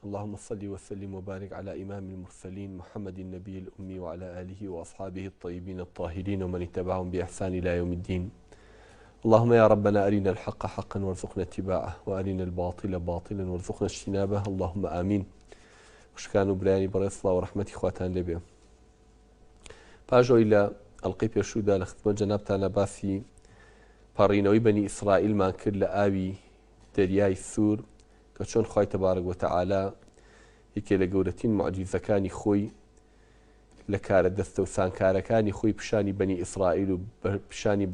اللهم صل وسلم وبارك على إمام المرسلين محمد النبي الأمي وعلى آله وأصحابه الطيبين الطاهرين ومن اتبعهم بإحسان إلى يوم الدين. اللهم يا ربنا أرنا الحق حقا وارزقنا اتباعه وأرنا الباطل باطلا وارزقنا اجتنابه اللهم آمين. وشكان براني بريس الله ورحمة إخواتان لبيا باجو إلى القي بيشودا لخدمة جنابتنا باسي پەڕینەوەی بەنی ئیسرائیلمان کرد لە ئاوی دەریای سوور کە چۆن خوای تەبارەک وتەعالا یەکێ لە گەورەترین موعجیزەکانی خۆی لە کارە دەستە و سانکارەکانی خۆی پیشانی بەنی ئیسرائیل و پیشانی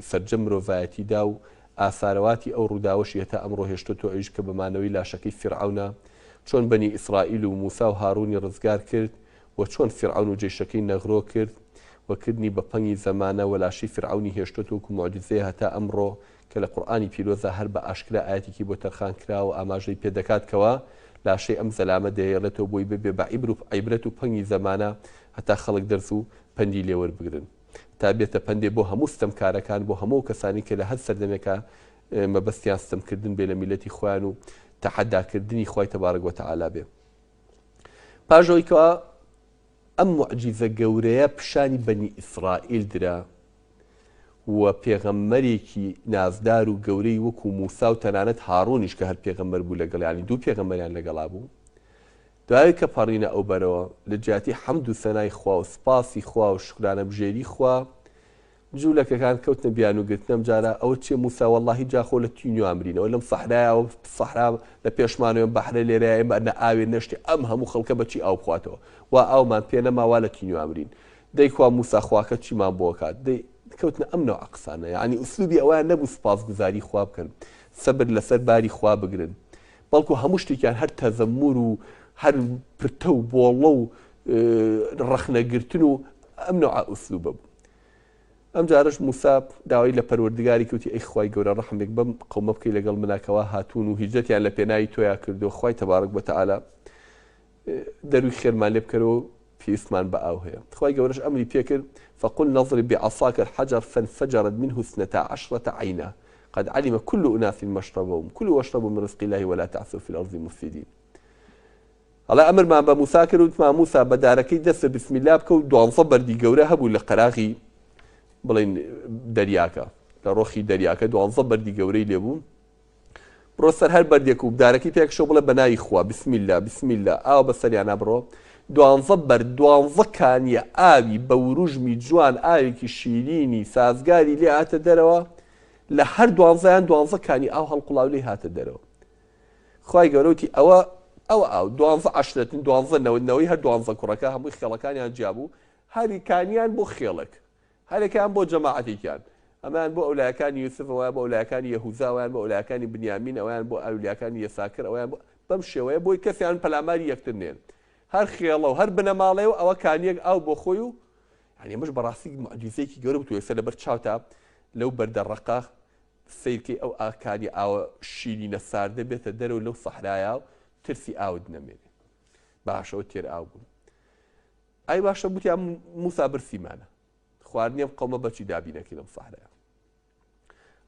سەرجەم مرۆڤایەتیدا و ئاسارەواتی ئەو ڕووداوەشی هەتا ئەمڕۆ هێشتۆ ئەویش کە بەمانەوەی لاشەکەی فیرعەونە چۆن بەنی ئیسرائیل و موسا و هاڕوونی ڕزگار کرد و چۆن فیرعەون و جێشەکەی نەغڕۆ کرد وكدني بپنگی زمانه ولاشی فرعونی هێشتۆ و معجزەیە هەتا ئەمڕۆ کە لە قورئانی پیرۆزە هەر بە ئاشکرا ئاەتێکی بۆ تەرخان کراوە و ئاماژەی پێ دەکاتکەوە لاشەی ئەم زەلامە دەهێڵێتەوە بۆی ببێ بە عیبرەت و پەنگی زمانە هەتا خەڵک دەرس و پەندی لێوەربگرن تا بێتە پەندێ بۆ هەموو ستەمکارەکان بۆ هەموو کەسانی کە لە هەر سەردەمێکە مەبەستیان ستەمکردن بێ لە میلەتی خۆیان و تەحەداکردنی خوای تەبارەک وتەعالا بێ. پاژەوەی کەوە ئەم معجیزە گەورەیە پیشانی بەنی ئیسرائیل درا و پێغەمبەرێکی نازدار و گەورەی وەکو موسا و تەنانەت هاڕوونیش کە هەر پێغەمبەر بوو لەگەڵیانی دوو پێغەمبەریان لەگەڵا بوو. دوای کە پەڕینە ئەو بەرەوە لە جیاتی حەمد و سەنای خوا و سپاسی خوا و شکرانە بژێری خوا جوولەکەکان کەوتنە بیان و گرتنەم جارە ئەوە چێ موسا وەڵڵاهی جاخۆ لە تینیۆ ئەمرینەوە لەم سەحرایەوە سەحرا لە پێشمانەوە بەحرە لێرەیە ئێمە ئاوێ نەشتی ئەم هەموو خەڵکە بەچی ئاو بخواتەوە وا ئاومان پێ نەماوا لە تینیۆ ئەمرین دەیخوا موسا خواکە چیمان بۆ کات کەوتنە ئەم نەوع قسانە یعنی ئوسلوبی ئەویان نەبوو سپاسگوزاری خوا بکەن سەبر لەسەر باری خوا بگرن بەڵکو هەموو شتێکیان هەر تەزەممور و هەر پرتە و بۆڵە و ڕەخنەگرتن و ئەم نەوع ئوسلوبە بوو. ئەم جارش موسا داوای لە پەروەردگاری کەوتی ئەی خوای گەورە ڕەحمێک بەم قەومە بکەی لەگەڵ مناکەوە هاتوون و هیجرەتیان لە پێناوی تۆیا کردو خوای تەبارەک وتەعالا دەروی خێرمان لێ بکەرەوە پێویستمان بە ئاو هەیە. خوای گەورەش ئەمری پێکرد فقل نضرب بعصاك الحجر فانفجرت منه 12 عينا قد علم كل أناس مشربهم كلوا واشربوا من رزق الله ولا تعثوا في الأرض مفسدين. الله ئەمرمان بە موسا کرد وتمان موسا بە دارەکەی دەستە بسم الله بکە و دوانزە بەردی گەورە هەبوو لە قەراغی بڵین دەریاکە لە ڕۆخی دەریاکە دوانزە بەردی گەورەی لێبوو بڕۆ سەر هەر بەردێک و دارەکەی پێکشەوە بڵێ بەناوی خوا بسم الله بسم الله ئاوە بەسەریانە بڕۆ دوانزە بەرد دوانزە کانیە ئاوی بە وروژمی جوان ئاوێکی شیرینی سازگاری لێ هاتە دەرەوە لە هەر دوانزەیان دوانزە کانی ئاو هەڵقوڵاو لێ هاتە دەرەوە. خوای گەورەوتی ئەوە ئاو دوانزە عەشرەتن دوانزە نەوەی هەر دوانزە کوڕەکە هەمووی خێڵەکانیان جیابوو هەری کانیان بۆ خێڵک هەرێکیان بۆ جەماعەتێکیان ئەمان بۆ ئەولایەکانی یوسف ئەویان بۆ ئەولایەکانی یەهوزا ئەویان بۆ ئەولایەکانی بنیامین ئەویان بۆ ئەولیاکانی یەساکر ئەویان بەم شێوەیە بۆی کەسیان پەلاماری یەکتر نێن هەر خێڵە و هەر بنەماڵێ و ئەوە کانیەک ئاو بۆ خۆی و یعنی ئەمەش بەڕاستی معجیزەیەکی گەورە بوو توێسە لەبەر چاوتا لەو بەردەڕەقا سیرکەی ئەو ئاکانی ئاوە شیرینە ساردە بێتە دەرەوە لەو سەحرایە و ترسی ئاوت نەمێنێ باشەوە تێر ئاو بوون. ئای باشە بوتیان موسا برسیمانە خواردنیم قەومە بەچی دابینەکەی لەم سەحرایە.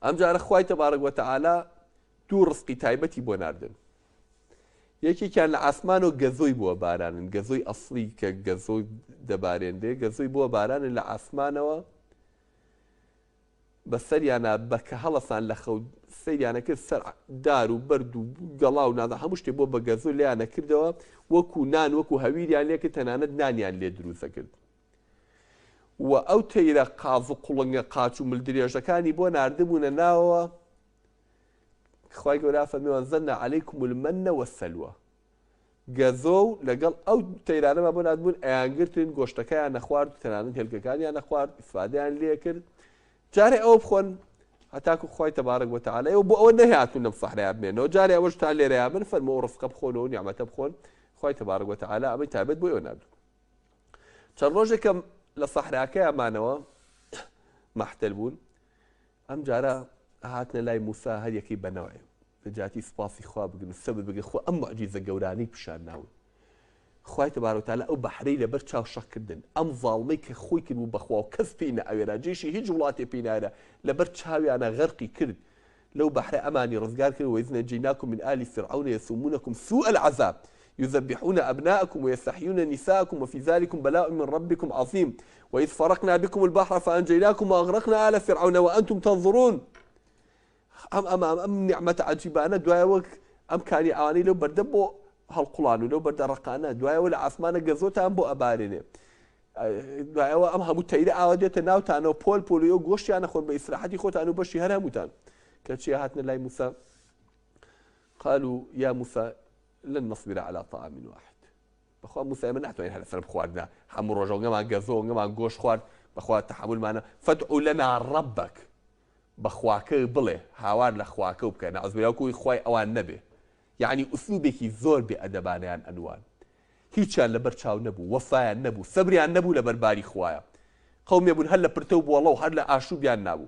ئەم جارە خوای تەبارەک وتەعالا دوو ڕزقی تایبەتی بۆ ناردن. یەکێکیان لە ئاسمانەوە گەزۆی بووە بارانن گەزۆی ئەسڵی کە گەزۆی دەبارێندێ گەزۆی بووە بارانن لە ئاسمانەوە بە سەریانە بە کە هەڵەسان لە خەوت سەیریانە کرد سەر دار و بەرد و گەڵا و نادا هەموو شتێک بۆ بە گەزۆ لیانە کردەوە وەکو نان وەکو هەویریان لێ کرد تەنانەت نانیان لێ دروستە کرد. و ئەو تەیرە قاز و قوڵنگە قاچ و ملدرێژەکانی بۆ ناردبوونە ناوەوە خوای گەورە فەرمی وەنزەلنا عەلەیکم المەنە وەسەلوە گەزۆ و لەگەڵ ئەو تەیرانەما بۆ ناردبوون ئەیانگرتن گۆشتەکەیان نەخوارد و تەنانەت هێلکەکانیان نەخوارد ئیسفادەیان لێ کرد جارێ ئەوە بخۆن هەتاکو خوای تەبارەک وتەعالا ئێوە بۆ ئەوە نەهاتون لەم سەحرایە بمێنەوە جارێ ئەوەش تا لێرەیان بن فەرمووە ڕزقە بخۆنەوە و نیعمەتە بخۆن خوای تەبارەک وتەعالا ئەمەی تایبەت بۆ ئێوە ناردوو. چەند ڕۆژێکم لە سەحراکەیانمانەوە مەحتەل بوون ئەم جارە هاتنە لای موسا هەر یەکەی بەنەوەیە بە جاتی سپاسی خوا بگرن سەبر بگرن خۆ ئەم معجیزە گەورانەی پیشان ناون خوای تەبارەک وتەعالا ئەو بەحرەی لەبەر چاو شەقکردن ئەم زاڵمەی کە خۆی کرد و بەخوا و کەس پێی نەئەوێرا جێشی هیچ وڵاتێ پێی نایرا لەبەر چاویانە غەرقی کرد لەو بەحرە ئەمانی ڕزگار کرد وإذ نجيناكم من آل فرعون يسومونكم سوء العذاب يذبحون أبناءكم ويستحيون نساءكم وفي ذلكم بلاء من ربكم عظيم وإذ فرقنا بكم البحر فأنجيناكم وأغرقنا آل فرعون وأنتم تنظرون أم نعمة عجيبة أنا دوايا وك أم كاني أواني لو برد بو هالقلان ولو برد رقانا دوايا ولا عثمان جزوتا أم بو أبارني دوايا أم همو تيري أوديت ناو تانو بوليو غوشي أنا خود بإسراحتي خود أنا بشي هرا موتان كاتشي هاتنا لاي موسى قالوا يا موسى لن نصبر على طعام واحد بخوا موسى من نحتوين هلا سر بخوارنا حمو رجو جماعة جزو جماعة غوش خوار بخوا تحمل معنا فادعوا لنا ربك بخواك بله هاوار لخواك وبكى نعوذ بالله كوي خواي اوان نبي يعني اسلوبك زور بادبانيان انوان هيچان لبرچاو نبو وفايان نبو صبريان نبو لبرباري خوايا قوم يبون هلا برتوب والله هلا اشوبيان نابو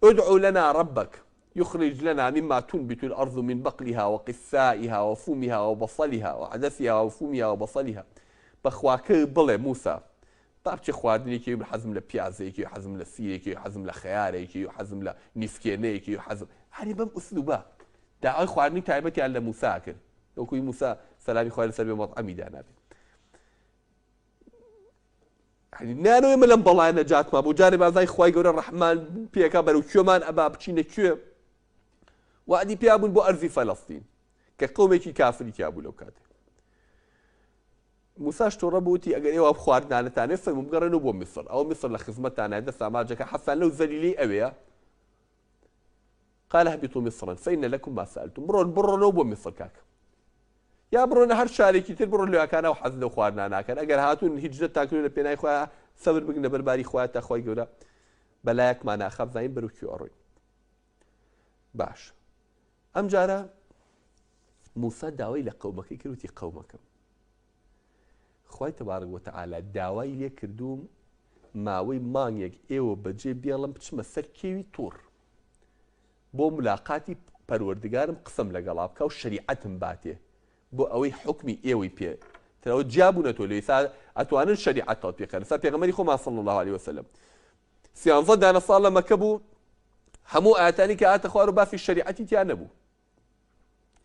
ادعوا لنا ربك يخرج لنا مما تنبت الارض من بقلها وقثائها وفومها وبصلها وعدسها وفومها وبصلها بخواك بله موسى طابچه خواردنی که حزم ل پیازه که حزم ل سیره که حزم ل خیاره که حزم ل نیسکینه که حزم هری بم اسلوبه دعای خواردنی تایبتی علی موسی کرد او کوی موسی سلامی خوای سر به مطعمی دانا يعني نانو يملم بالله نجات ما ابو جانب ازاي خوای گور الرحمن پیکا برو چومان ابا بچینه چو وادي پیابون بو ارض فلسطین که قومه کی کافری کی ابو لوکاته موسى اشترى بوتي اگر ايوا بخواردنا تانف مقرنوا بو مصر او مصر لخدمتنا هذا ساماجك حسن لو ذليلي اويا قال اهبطوا مصرا فان لكم ما سالتم برون بو مصر كاك يا برون هر شاركي تبرون لو كان وحزن خواردنا كان اگر هاتون هجرت تاكلون بيناي خويا صبر بقنا برباري خوات اخوي جودا بلاك ما انا اخاف زين بروكيو اروي باش ام جارا موسى داوي لقومك كروتي قومك خوای تبارك وتعالى داوای لێ کردوم ماوەی مانگێک ئێوە بەجێ بێڵم بچمە سەر کێوی توور بۆ ملاقاتی پەروەردگارم قسم لەگەڵا بکە و شەریعەتم باتێ بۆ ئەوەی حکمی ئێوەی پێ تەنەوە جیابوونەتۆ لێ ئەتوانن شەریعەت تەطبیقەکەن سا پێغەمبەری خۆمان صلی الله عليه وسلم 13 دانە ساڵ لە مەکە بوو هەموو ئاەتانی کە هاتە خوار و باسی شەریعەتی تیان نەبوو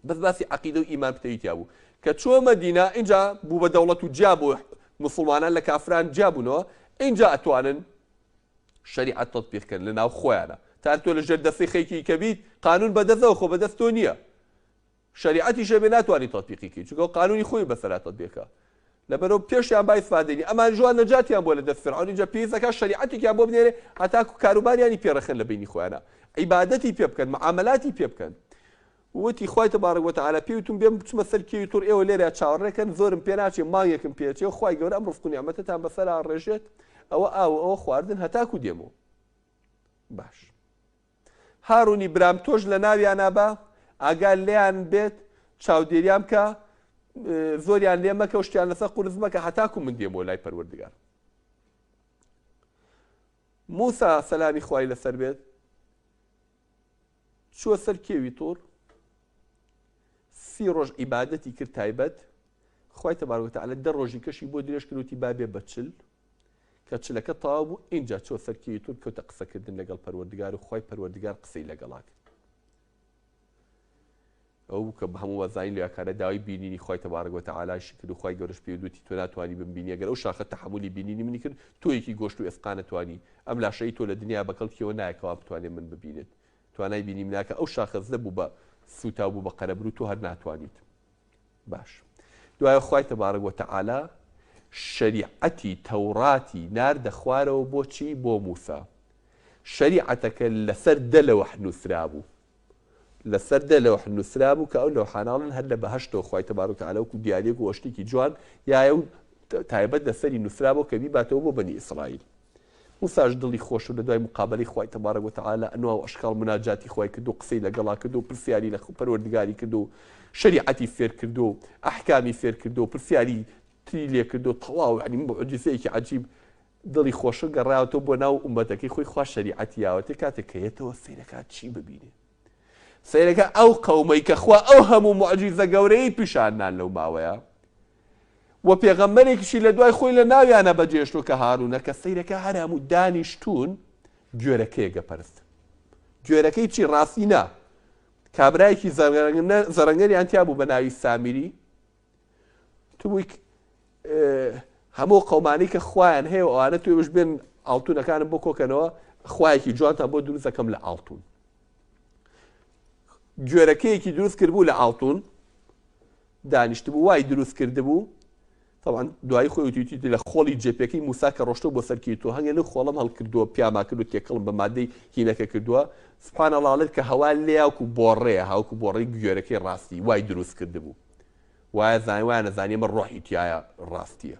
بەس باسی عەقیدە و ئیمان پتەوی تیا بوو کە چوە مەدینە اینجا بوو بە دەوڵەت و جیا بۆ مسلمانان لە کافران جیابوونەوە اینجا ئەتوانن شەریعەت تەطبیقکەن لە ناو خۆیانە تا تۆ لە ژێر دەستەی خەیکی کە بیت قانون بەدەستەوە خۆ بەدەست تۆ نییە شەریعەتیشە بێ ناتوانانی تەطبیقیکەی چونکە قانونی خۆی بەسەرا تەطبیقکە لەبەرەوە پێشیان با ئیسفادەی ئەمان جوان نەجاتیان بۆ لە دەست فیرعون اینجا پێویستەکە شەریعەتێکیان بۆ بنێرێ هەتاکو کاروباریانی پێڕەخن لە بینی خۆیانە عیبادەتی پێ بکەن معامەلاتی پێ بکەن وتی خوای تبارک وتعالى پێوتم بێم بچمە سەر کێوی توور ئێوە لێرە چاوەڕێکەن زۆرم پێ ناچێ مانگێکم پێچێ خوای گەورە ئەم ڕزق و نیعمەتەتان بەسەرا ڕێژێت ئەوە خواردن هەتاکو دێمەوە باش هارونی برام تۆش لە ناویانە بە ئاگال لێیان بێت چاودێریان بکە زۆریان لێ مەکە و شتیان لەسەر قورس مەکە هەتاکو من دێمەوە لای پەروەردگار موسا سەلامی خوای لەسەر بێت چووە سەر کێوی توور 30 ڕۆژ عیبادەتی کرد تایبەت خوای تبارک وتعالى 10 ڕۆژی کەشی بۆ درێژ کردوتی بابێ بە چل کە چلەکە تەواو بوو اینجا چوە سەر کێوی توور کەوتە قسەکردن لەگەڵ پەروەردگار و خوای پەروەردگار قسەی لەگەڵا کرد ئەو کە هەموو وەزاین لێکارە داوای بینینی خوای تبارک وتعالىشی کرد و خوای گەورەش پێ دوتی تۆ ناتوانی بمبینی ئەگەر ئەو شاخە تەحملی بینینی منی کرد تۆ یەکی گۆشت و ئێسقا نەتوانی ئەم لاشەی تۆ لە دنیا بەکەڵکیەوە نایەکەوە بتوانێ من ببینێت توانای بینیم ناکە ئەو شاخەز نەبوو بە سوتا بوو بە قەرەبر و تۆ هەر ناتوانیت باش دوایە خوای تبارک وتعالى شەریعەتی تەوڕاتی ناردە خوارەوە بۆچی بۆ موسا شەریعەتەکە لەسەر دە لەوەح نووسرا بوو لەسەر دە لەوەح نووسرا بوو کە ئەو لەوحاناڵن هەر لە بەهەشتەوە خوای تبارک وتعالى وەکو دیارێک و وەشتێکی جوان یایە و تایبەت لەسەری نووسرا بۆ کە بیباتەوە بۆ بەنی ئیسرائیل موساش دڵی خۆش و لە دوای مقابلەی خوای تبارک وتعالى ئەنواع و ئەشکال مناجاتی خوای کرد و قسەی لەگەڵا کرد و پرسیاری لە پەروەردگاری کرد و شەریعەتی فێر کرد و ئەحکامی فێر کرد و پرسیاری تری لێ کرد و تەواو یعنی موعجزەیەکی عەجیب دڵی خۆش گەڕایەوە بۆ ناو ئومەتەکەی خۆی خوا شەریعەتی یاوەتێ کاتێک کە یێتەوە سەیرەکات چی ببینێ سەیرەکە ئەو قەومەی کە خوا ئەو هەموو موعجزە گەورەی پیشاندان لەو ماوەیە و پێغەمبەرێکیشی لە دوای خۆی لە ناویانە بەجێشتووە کە هارونە کە سەیرەکە هەر هەموو دانیشتوون گوێرەکەیە گەپەرست گوێرەکەی چی ڕاستی نا کابرایەکی زەرەنگەریان تیا بوو بە ناوی سامیری تو بووی هەموو قەومانەی کە خوایان هەیە ئەوانە توێ بش بێن ئاڵتونەکانم بۆ کۆکەنەوە خوایەکی جوانتان بۆ دروست دەکەم لە ئاڵتون گوێرەکەیەکی دروست کردبوو لە ئاڵتون دانیشت بوو وای دروست کردبوو طبعا دوای خۆی وتیتی لە خۆڵی جێپەکەی موسا کە ڕۆشتە بۆ سەرکەوتووە هەنگێ لە خۆڵم هەڵکردووە پیاما کرد و تێکەڵم بە مادەی هینەکە کردووە سوبحان الله ئەڵێت کە هەوا لێیاوکو بۆڕەیە هاوکو بۆڕەی گوێرەکەی ڕاستی وای دروست کردبوو وایە زانی وایە نەزانێ مە ڕۆحی تایە ڕاستیە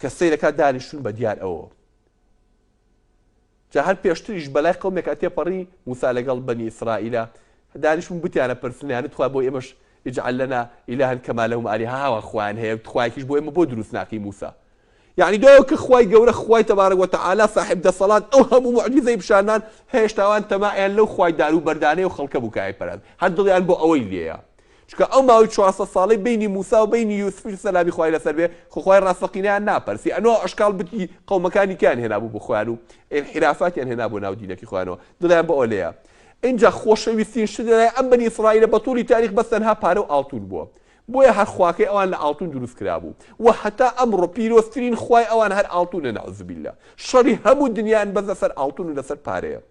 کە سەیرەکە دانیشتون بە دیار ئەوە جا هەر پێشتریش بەلای قەومێکە تێپەڕی موسا لەگەڵ بەنی ئیسرائیلە دانیشتون بتیانە پرسیانت خوا بۆ ئێمەش اجعل لنا إلها كما لهم آلهة هاو خوان هي خوايكش بو إما بو دروس ناقي موسى يعني دوك خواي قورة خواي تبارك وتعالى صاحب دا صلاة أوهم معجزة بشانان هيش تاوان تماعيان لو خواي دارو برداني وخلق بوكاي براد هاد ضيان بو أويل ليا شكا أو ما يتشواص الصالي بين موسى وبين يوسف السلام خواي لسربي خواي رافقيني عن نابرسي أنواع أشكال بتي قوم مكاني كان هنا أبو بخوانو الحرافات يعني هنا أبو ناودينك خوانو ضيان بو أوليا اینجا خۆشەویستین شتە ئەم بەنی ئیسرائیلە بە تووری تاریخ بە تەنها پارە و ئاڵتون بووە بۆیە هەر خواکەی ئەوان لە ئاڵتون دروست کرابوو و هەتا ئەمڕۆ پیرۆزترین خوای ئەوان هەر ئاڵتونە نەعوذ بالله شەڕی هەموو دنیایان بەزە سەر ئاڵتون و لەسەر پارەیە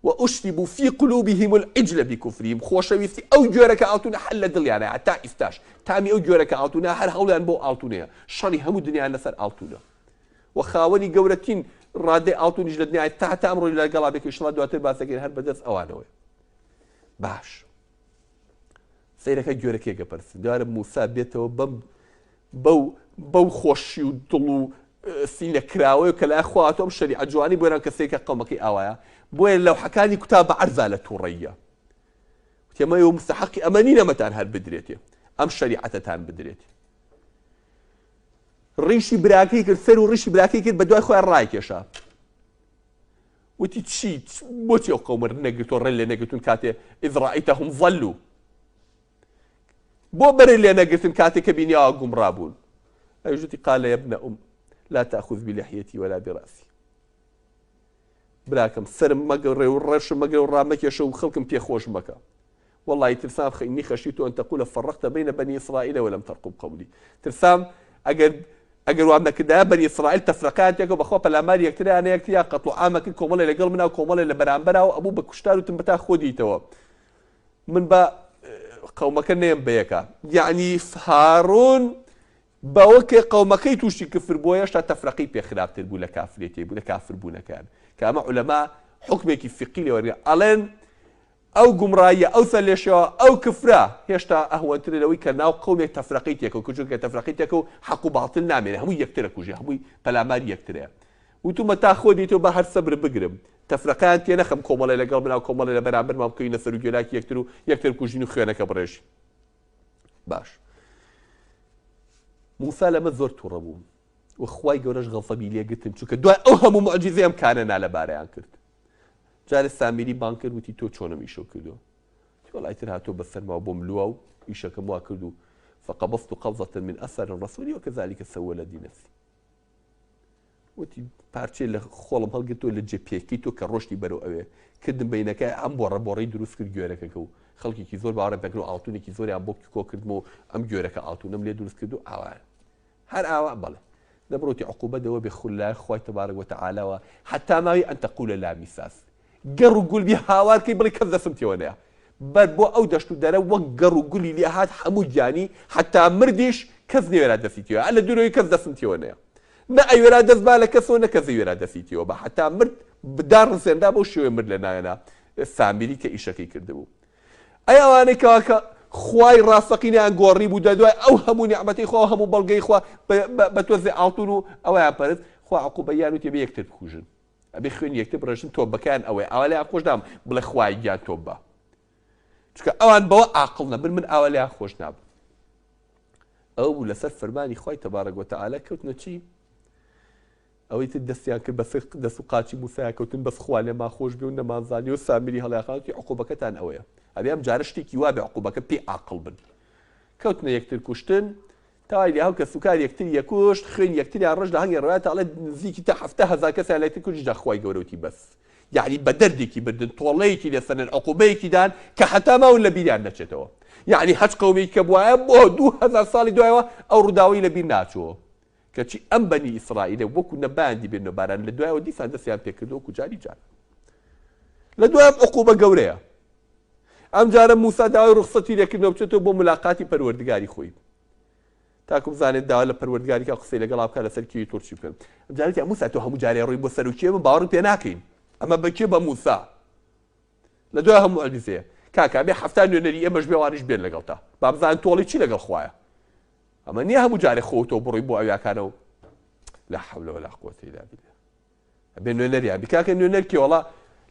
وأشربوا في قلوبهم العجل بكفرهم خۆشەویستی ئەو گوێرەکە ئاڵتونە هەر لە دڵیانە هەتا ئیستاش تامی ئەو گوێرەکە ئاڵتونە هەر هەوڵیان بۆ ئاڵتونەیە شەڕی هەموو دنیایان لەسەر ئاڵتونە و خاوەنی گەورەترین ڕادەی ئاڵتونیش لە دنیای تا ئەمڕۆی لەگەڵا بێکیشڵا دواتر باسەکەین هەر بەدەست ئەوانەوەی باش سەیرەکە گوێرەکەیەکە پەرسن دوارە موسا بێتەوە بەو خۆشی و دڵ و سینە کراوەی کە لای خواتۆم شەریعەت جوانی بۆیان کەسێکە قەومەکەی ئاوایە بۆیە لەوحەکانی کوتاب بە عەرزا لە تووڕەیە تێمەوە مستحەقی ئەمەنی نەمەتان هەر بدرێتێ ئەم شەریعەتەتان بدرێت ڕیشی براکەی کرد سەر و ڕیشی براکەی کرد بە دوای خۆیان ڕایکێشا وتی چی بۆچی ئەو قەومە نەگرتۆ ڕێ لێ نەگرتون کاتێ ئیذ ڕائیتەهم ضەلوا بۆ بەرێ لێ نەگرتن کاتێک کە بینیاوە گومڕا بوون ئەوژوتی قال يا ابن أم لا تأخذ بلحيتي ولا برأسي براکەم سرم مەگەڕێ و ڕێشم مەگەڕێ و ڕامەکێشە و خەڵکم پێخۆش مەکە والله ترسام إني خشيت أن تقول فرقت بين بني إسرائيل ولم ترقب قولي ترسام ئەگەر وام نەکردایە بەنی ئیسرائیل تەفرەقاتێکەوە بەخۆ پەلاماری یەکتریانە یەکتریا قەت و عامەکرد کۆمەڵێ لەگەڵ منە و کۆمەڵێ لە بەرامبەرەوە ئەبوو بە کوشتار وتم بەتا خۆ دیتەوە من بە قەومەکە نێم بەیەکە یعنی هاڕۆن بەوە کە قەومەکەی تووشی کفر بووە هێشتا تەفرەقەی پێ خراپتر بوو لە کافرێتی بوو لە کافربوونەکان کە ئەمە عولەما حوکمێکی فقی لێوەرگرن ئەڵێن ئەو گومڕاییە ئەو سەرلێشەوە ئەو کفرە هێشتا ئەهوەترە لەوەی کە ناو قەومێک تەفرەقەی تێکە و کوچکە تەفرەقەی تێکە و حەق و باڵتر نامێنێ هەمووی یەکترە کوژێ هەمووی پەلاماری یەکترەیە وتومە تا خۆ دیتەوە بە هەر سەبر بگرم تەفرەقەیان تێ نەخەم کۆمەڵێ لەگەڵ بنا و کۆمەڵێ لە بەرامبەر مام بکەینە سەر و گوێلاکی یەکتر و یەکتر کوژین و خوێنەکە بڕێژ باش موسا لەمە زۆر تووڕە بوو و خوای گەورەش غەڵسەبی لێگرتن چونکە دوای ئەو هەموو موعجیزەی ئەم کانەنا لەبارەیان کرد جارێ سامیری بان کرد وتی تۆ چۆنم ئیشە کردووە والله ترى هاتوا بسرما وبوملوا وإيشك ما كردوا فقبضت قبضة من أثر الرسول وكذلك سوى لدي نفسي وتي بارتشي لخولم هلقتو لجيبيكيتو كروشتي برو أوي كدم بينك أم بوري دروس كر جورك كو خلقي كي زور بعرف بكرو أعطوني كي زور أم بوك كو كردمو أم جورك أعطونا ملي دروس كردو أوان هر أوان بله دبروتي عقوبة دوا بخلا خوي تبارك وتعالى حتى ما أن تقول لا مساس قروا قول بهاوار كي بلي كذا سمتي وانا بەر بۆ ئەو دەشت و دەرە وەک گەڕ و گولی لێ هات هەموو گیانی حتا مردیش کەس نێوێرا دەسیتیەوە ئە لە دوورەوەی کەس دەسمتیەوە نەیە نە ئەوێرا دەست با لە کەسەوە نە کەس ئەوێرا دەسیتیەوە بە حتا مرد بدار ڕسێندا بۆ شێوێ مرد لە نایەنە سامیری کە ئیشەکەی کردبوو ئەی ئەوانەی کەواکە خوای ڕاستەقینیان گۆڕی بوو دەدوای ئەو هەموو نیعمەتەی خوا هەموو بەڵگەی خوا بە تۆزێ ئاڵتون و ئەوەیان پەرست خوا عقوبەیان و تێبێ یەکتر بکوژن ئەبێ خوێن یەکتر بڕێژن تۆبەکەیان ئەوەی ئەوە لێیان خۆش نام بڵێ خوای گیان تۆب بە چکە ئەوان بەوە عاقڵ نەبن من ئاوا لێیان خۆش نابم ئەو بوو لەسەر فەرمانی خوای تەبارەک وتەعالە کەوتنە چی ئەوەی تر دەستیان کرد بە دەست و قاچی موسایان کەوتن بەس خوا لێمان خۆش بێ و نەمانزانی و سامیری هەڵیاخاوتی عقوبەکەتان ئەوەیە ئەبێ ئەم جارە شتێکی وا بێ عقوبەکە پێی عاقڵ بن کەوتنە یەکتر کوشتن تاوای لێ هەو کە سوکار یەکتر یەکوشت خوێن یەکتریان ڕژ لە هەنگی ڕوایەتە ئەڵێ نزیکی تا 7,000 کەسیان لای تر کوژدا خوای گەورەوتی بەس یعنی بە دەردێکی بردن تۆڵەیەکی لەسەر عقوبەیەکی دان کە حتا ماون لە بیریان نەچێتەوە. یعنی هەچ قەومێکی کە بوایە بۆ 2000 ساڵی دوایەوە ئەو ڕووداوی لە بیر ناچووە کەچی ئەم بەنی ئیسرائیلە وەکو نەبایەندی بێنەوە باران لە دوایەوە دیسان دەستیان پێکردەوە وەکو جاری جار لە دوایەم عقوبە گەورەیە. ئەم جارە موسا داوای ڕوخسەتی لێکردنەوە بچێتەوە بۆ ملاقاتی پەروەردگاری خۆی تاکو بزانێت داوا لە پەروەردگاری کە قسەی لەگەڵا بکات لەسەر کێوی تۆرچی بکەن. ئەم جارێتی موسا تۆ هەموو جارێ ڕووی بۆ سەر و کێوە من باوەڕم پێ ناکەین ئەمە بەکێ بە موسا لە دوای هەموو عەجیزەیە کاکا بێ هەفتان نوێنەری ئێمەش بێوانیش بێن لەگەڵ تا با بزانین تۆڵی چی لەگەڵ خوایە ئەمە نییە هەموو جارێ خۆتەوە بڕۆی بۆ ئەویاکانەوە لا حول ولا قوة إلا بالله. ئەبێ نوێنەریان بیکاکە نوێنەرکی وەڵا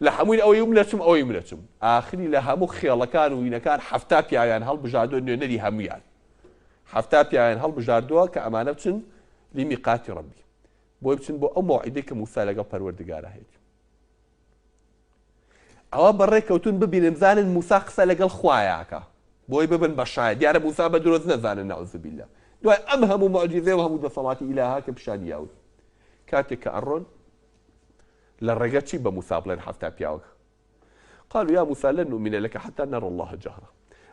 لە هەمووی ئەوەی منەچم ئەوەی منەچم ئاخری لە هەموو خێڵەکان و وینەکان هەفتا پیاویان هەڵبژاردووە نوێنەری هەمویان هەفتا پیاویان هەڵبژاردووە کە ئەمانە بچن لیمیقاتی ڕەبی بۆی بچن بۆ ئەو موعیدەی کە موسا لەگەڵ پەروەردگارە هەیە. ئەوە بەڕێکەوتون ببینن بزانن موسا قسە لەگەڵ خوایەکە بۆی ببن بە شایەت دیارە موسا بە درۆست نەزانن نەعوذ بالله دوای ئەم هەموو معجیزە و هەموو دەسەڵاتی ئیلاها کە پیشانیاون کاتێک کە ئەڕۆن لە ڕێگە چی بە موسا بڵێن هەفتا پیاوەکە قالوا يا موسى لن نؤمن لك حتى نرى الله جهرا.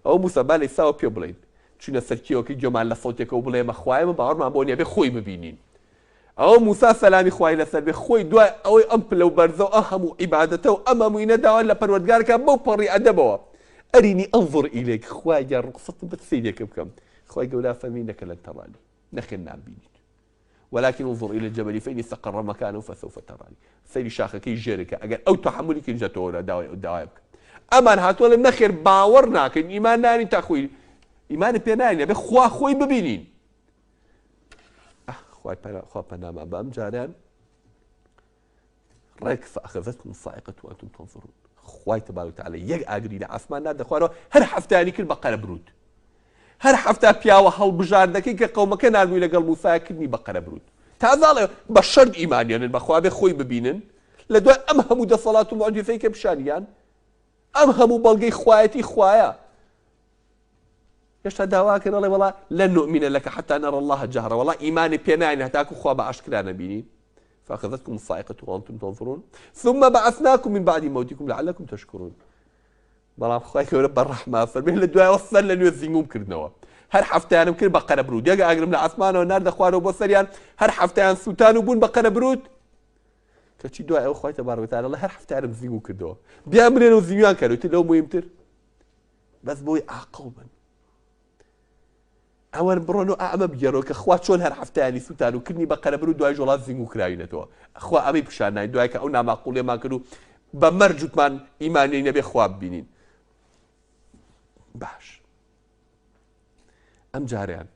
ئەو موسا با لەیساوە پێ بڵێن چونە سەرکیەوەکەی گوێمان لە سەوتێکە و بڵێ مە خوایمە باوەڕمان بۆ نییە بێ خۆی ببینین. ئەو موسا سەلامی خوای لەسەر بێ خۆی دوای ئەوەی ئەم پلە و بەرزە و ئەم هەموو عیبادەتە و ئەم هەمووی نەداوان لە پەروەردگارەکە بەو پەڕی ئەدەبەوە ئەرینی ئەنظر ئیلەیک خوای گیان ڕوخسەتم بە سەیرێکە بکەم خوای گەورە فەرمی نەکە لەن تەڕانی نەخێن نامبینیت ولكن انظر إلى الجبل فإن استقر مكانه فسوف تراني. سيري شاخەکەی ژێرەکە ئەگەر ئەو تەحملی کردێتەوە داوای بکە ئەمان هاتووە لە نەخێر باوەڕ ناکەین ئیمان نانی تاخۆی ئیمانی پێ ناینە بێ خوا خۆی ببینین. خوا پەنامان بە ئەم جاریان ڕێک فأخذتكم الصاعقة وأنتم تنظرون. خوای تبارك وتعالى یەک ئاگری لە ئاسمان نادەخوارەوە هەر هەفتانی کرد بە قەرە برود هەر هەفتا پیاوە هەڵبژاردەکەی کە قەومەکە نردووی لەگەڵ موساکردنی بە قەرە برود تازاڵێ بە شەرط ئیمانیانن بەخوا بێ خۆی ببینن لە دوای ئەم هەموو دەسەڵات و معجزەی کە پیشانیان ئەم هەموو بەڵگەی خوایەتی خوایە هێشتا داواکەن ئەڵێ وەڵا لەن نؤمن لەکە حتا نەڕە الله جەهرە وەڵا ئیمانی پێ ناینە هەتاکو خوا بە ئاشکرا نەبینی فأخذتكم الصاعقة وأنتم تنظرون ثم بعثناكم من بعد موتكم لعلكم تشكرون. بەڵام خوای گەورە بەڕەحمە فەرمێ لە دوایەوە سەر لە نوێ زیینگوم کردنەوە هەر هەفتیانم کرد بە قەرە برود یەک ئاگرم لە ئاسمانەوە ناردە خوارەوە بۆ سەریان هەر هەفتیان سووتان و بوون بە قەرە برود کەچی دوای ئەوە خوای تەبارەک وتعالە هەر هەفتیانم زیینگوم کردەوە بیان برێن و زیینگویان کردوتر لەو مهمتر بەس بۆی عاقڵ بن ئەوە بڕۆن و ئەمە بگەڕەوە کە خوا چۆن هەر هەفتیانی سووتان و کردنی بە قەرە برود دوای ژۆڵات زیینگو کراوینەتەوە خوا ئەمەی پیشان ناین دوای کە ئەو ناماقوڵێمان کرد و بە مەرج وتمان ئیمانی نەبێ خوا ببینین. باش ئەم جاریان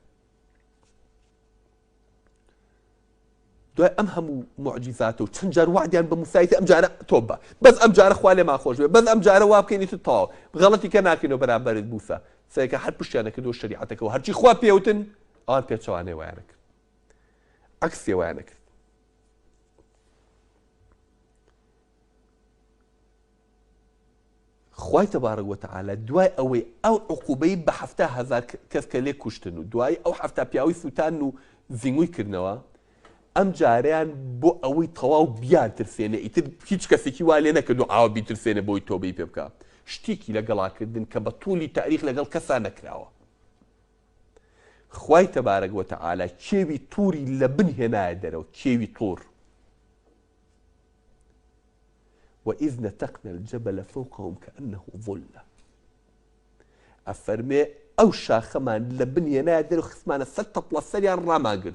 دوای ئەم هەموو معجیزاتە و چەند جار وعدیان بە موسایەتی ئەم جارە تۆ بە بەس ئەم جارە خوا لێمان خۆش بێ بەس ئەم جارە وا بکەینیتە تەواو غەڵەتی کە ناکەینەوە بەرامبەرت موسا سەرەکە هەر پشتیانە کردەوە شەریعەتەکەەوە هەرچی خوا پێوتن ئەوان پێچەوانەی وایانە کرد عەکسی وایانە کرد. خوای تبارک وتعالى دوای ئەوەی ئەو عقوبەی بە 7,000 کەس کە لێ کوشتن و دوای ئەو هەفتا پیاوی سووتان و زیینگوی کردنەوە ئەم جاریان بۆ ئەوەی تەواو بیان ترسێنە ئیتر هیچ کەسێکی وا لێ نەکرد و ئاوا بیترسێنە بۆی تۆبەی پێ بکە شتێکی لەگەڵاکردن کە بە توولی تاریخ لەگەڵ کەسا نەکراوە. خوای تبارک وتعالى کێوی تووری لە بن هێنایە دەرەوە کێوی توور وإذ نتقنا الجبل فوقهم كأنه ظلة. أفرمي أو شاخمان لبنيا نادر وخصمانا ستة بلاسري عن راماقل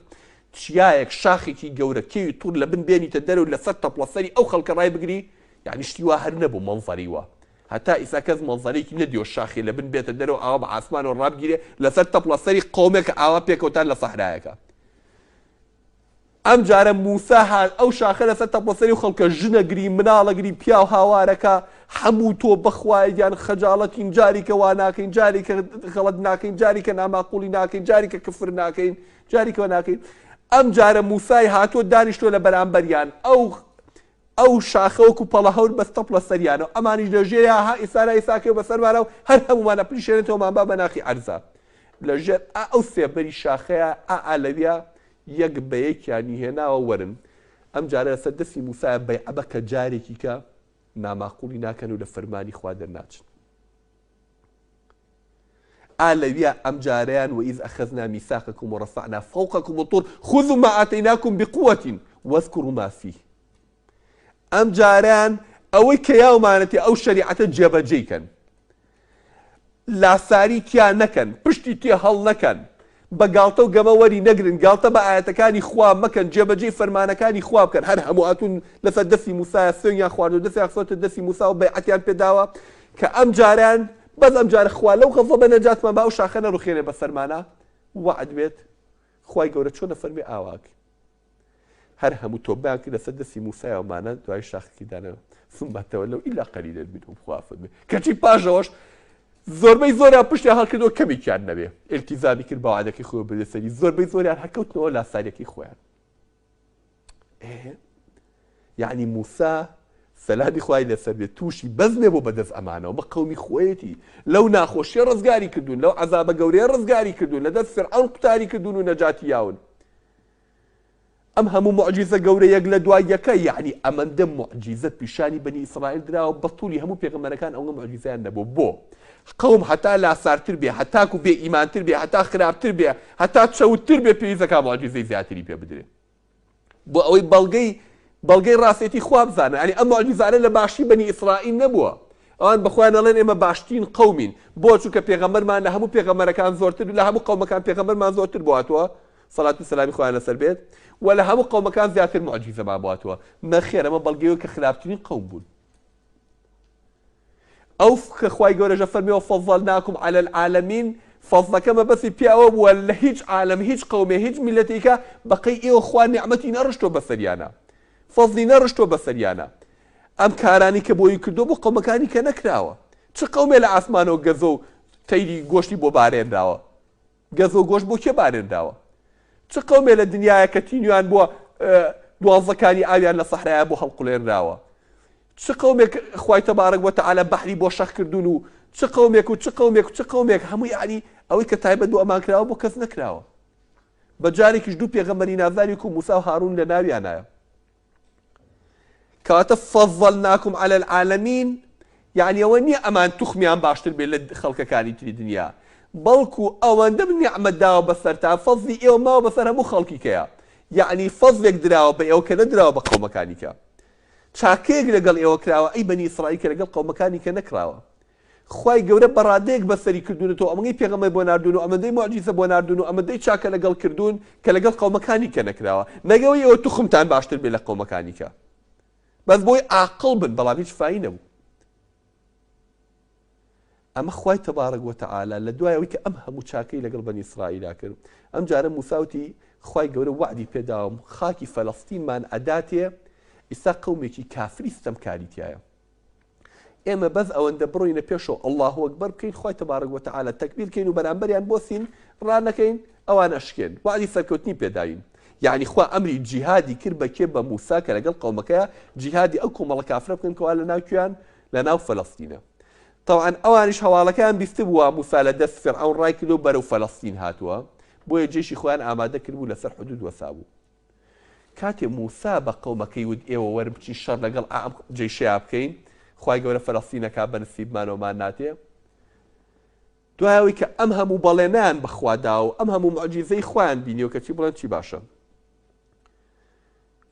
تشيايك شاخي كي جورا كي طول لبن بيني تدرو لستة بلاسري أو خلق راي بقري يعني اشتوا هرنبو منظري وا حتى إذا كذ منظري كي نديو الشاخي لبن بيت تدرو أو عثمان والراب جري لستة بلاسري قومك عوابيك وتان لصحرايك. ئەم جارە موسا هات ئەو شاخە لە سەر تەپڵسەری و خەڵکە ژنەگری مناڵەگری پیا و هاوارەکە هەموو تۆ بەخوایان خەجاڵەتین جاریکە وا ناکەین جاریکە غەڵەت ناکەین جاریکە ناماقوڵی ناکەین جاریکە کفر ناکەین جاریکەوە ناکەین. ئەم جارە موسای هاتۆ دانیشتۆ لە بەرامبەریان ئەو شاخە وەکو پەڵە هەور بەستە پڵەسەریانەوە ئەمانیش لەژێریا ها ئیسارا ئیساکەوە بەسەرمانە و هەر هەمومانە پلیشێنێتەوەمان با بە ناخی عەرزە لەژێر ئەو سێبەری شاخەیە ئالەویە یەک بە یەکیانی هێناوە وەرن ئەم جارە لەسەر دەستی موسایە بەیعە بە کە جارێکی کە ناماقوڵی ناکەن و لە فەرمانی خوا دەرناچن. ئالەویە ئەم جارەیان وئیذ ئەخەذنا میثاقەکم وڕەفەعنا فەوقەکم الطوور خذوا ما ئاتەیناکم بقوة واذكروا ما فيه. ئەم جارەیان ئەوەی کە یاومانەتی ئەو شەریعەتە جێبەجێکەن، لاساری تیا نەکەن، پشتی تێ هەڵ نەکەن، بە گاڵتە و گەمە وەری نەگرن، گاڵتە بە ئاەتەکانی خوا مەکەن، جێبەجێ فەرمانەکانی خوا بکەن. هەر هەموو هاتوون لەسەر دەستی موسایە، سوێنیان خواردو دەستیان خسۆتە دەستی موسا و بەیعەتیان پێداوە کە ئەم جاریان بەس ئەم جارە خوا لەو خەفە بە نەجاتمان با ئەو شاخە نەڕوخێنێ بە فەرمانە وعد بێت خوای گەورە چۆنە فەرمێ ئاواکە. هەر هەموو تۆبیان کرد لەسەر دەستی موسایەوەمانە دوای شاخەکەی دانەوە ثم تەوەلەو ئیلا قەلیلەن منهم خوا فەرمێ کەچی پاشەوەش زۆربەی زۆریان پشتیان هەڵکردەوە کەمێکیان نەبێ ئیلتیزامی کرد بە وعدەکەی خۆی بردەسەری، زۆربەی زۆریان هەرکەوتنەوە لاساریەکەی خۆیان. یعنی موسا سەلادی خوای لەسەر بێت تووشی بەزمێ بۆ بەدەست ئەمانەوە بە قەومی خۆیەتی لەو ناخۆشیە ڕزگاری کردوون، لەو عەزابە گەورەیە ڕزگاری کردوون، لەدەست فیرعەون قوتاری کردوون و نەجاتی یاون. ئەم هەموو موعجیزە گەورە یەک لە دوای یەکە، یعنی ئەمەندە موعجیزە پیشانی بەنی ئیسرائیل دراوە بە توولی هەموو پێغەمبەرەکان ئەوە موعجیزەیان نەبوو. بۆ قەوم هەتا لاسارتر بێ، هەتاکو بێ ئیمانتر بێ، هەتا خراپتر بێ، هەتا چەوتتر بێ پێویستەکە موعجیزەی زیاتری پێ بدرێت بۆ ئەوەی بەڵگەی ڕاستێتی خوا بزانن. ینی ئەم موعجیزانە لە باشی بەنی ئیسرائیل نەبووە. ئەوان بەخۆیان دەڵێن ئێمە باشترین قەومین، بۆ چونکە پێغەمبەرمان لە هەموو پێغەمبەرەکان زۆرتر و لە هەموو قەومەکان پێغەمبەرمان زۆرتر بواتەوە سەڵات و سەلامی خۆیان لەسەر بێت، و لە هەموو قەومەکان زیاتر موعجیزەمان بواتەوە. نەخێر ئەمە بەڵگەیەوە کە خراپترین قەوم بوون. ئەو کە خوای گەورەژە فەرمیەوە فەضەلناکم عەلە العالەمین، فەضڵەکەمە بەسی پیاوە بووە لە هیچ عالەم، هیچ قەومێ، هیچ میلەتێکە بەقەی ئێوە خوا نیعمەتی نەڕشتۆ بەسەریانە، فەضلی نەڕشتۆ بەسەریانە. ئەم کارانی کە بۆی کردو بۆ قەومەکانی کە نەکراوە. چ قەومێ لە ئاسمانەوە گەزە و تەیری گۆشتی بۆ بارێنراوە؟ گەزە و گۆشت بۆ کێ بارێنراوە؟ چ قەومێ لە دنیایە کە تینویان بووە دوازدەکانی ئاویان لە سەحرایە بۆ هەڵقوڵێنراوە؟ چ قەومێک خوای تەبارەک وەتەعالە بەحری بۆ شەخ کردوون و چ قەومێک و چ قەومێک و چ قەومێک هەمووی یعنی ئەوەی کە تایبەت بۆ ئەمان کراوە بۆ کەس نەکراوە. بە جارێکیش دوو پێغەمبەری نازانی و موسا و هاڕون لە ناویانایە. کەواتە فەضەلناکم عەلە العالەمین، یعنی ئەوە نییە ئەمان توخمیان باشتر بێت لە خەڵکەکانی تری دنیا، بەڵکو ئەوەندە نیعمەت داوە بەسەرتان، فەضلی ئێوە ماوە بەسەر هەموو خەڵکی کەیە، یعنی فەضلێک دراوە بە ئێوە کە نەدراوە بە قەومەکانی کە. چاکەیەک لەگەڵ ئێوە کراوە ئەی بەنی ئیسرائیل کە لەگەڵ قەومەکانی کە نەکراوە. خوای گەورە بەڕادەیەک بەسەری کردوونەوە، ئەمەی پێغەمبەر بۆ ناردوون و ئەمەندەی موعجیزە بۆ ناردوون و ئەمەندەی چاکە لەگەڵ کردوون کە لەگەڵ قەومەکانی کە نەکراوە. نەگەوەی ئێوە توخمتان باشتر بێت لە قەومەکانی کە، بەس بۆی عاقڵ بن، بەڵام هیچ فای نەبوو. ئەمە خوای تەبارەک وەتەعالە لە دوایەوەی کە ئەم هەموو چاکەی لەگەڵ بەنی ئیسرائیلا کرد، ئەم جارە موساوتی خوای گەورە وعدی پێداوم خاکی فەلەستینمان ئەداتێ، ئێستا قەومێکی کافری ستەمکاریتیایە. ئێمە بەس ئەوەندە بڕۆینە پێشەوە ئەڵڵاهو ئەکبەر بکەین، خوای تەبارەک وەتەعالە تەکبیر بکەین و بەرامبەریان بۆسین ڕانەکەین، ئەوان ئەشکێن، وعدی سەرکەوتنی پێداوین. یعنی خوا ئەمری جیهادی کرد بە کێ؟ بە موسا کە لەگەڵ قەومەکەیە جیهادی ئەو کۆمەڵە کافرە بکەن کەوا لە ناوکیان لە ناو فەلەستینە. طبعا ئەوانیش هەواڵەکەیان بیست بووە موسا لە دەست فیرعەون ڕای کردو بەرەو فەلەستین هاتووە، بۆیە جێشی خۆیان ئامادە کردبوو لەسەر حودود وەسا بوو. کاتێ موسا بە قەومەکەی وت ئێوە وەرن بچین شەڕ لەگەڵ ئەم جێشەیە بکەین، خوای گەورە فەلەستینەکە بە نسیبمانەوەمان ناتێ. دوایەوەی کە ئەم هەموو بەڵێنیان بەخوادا و ئەم هەموو موعجیزەی خۆیان بینیەوە کە چی بڵێن چی باشە.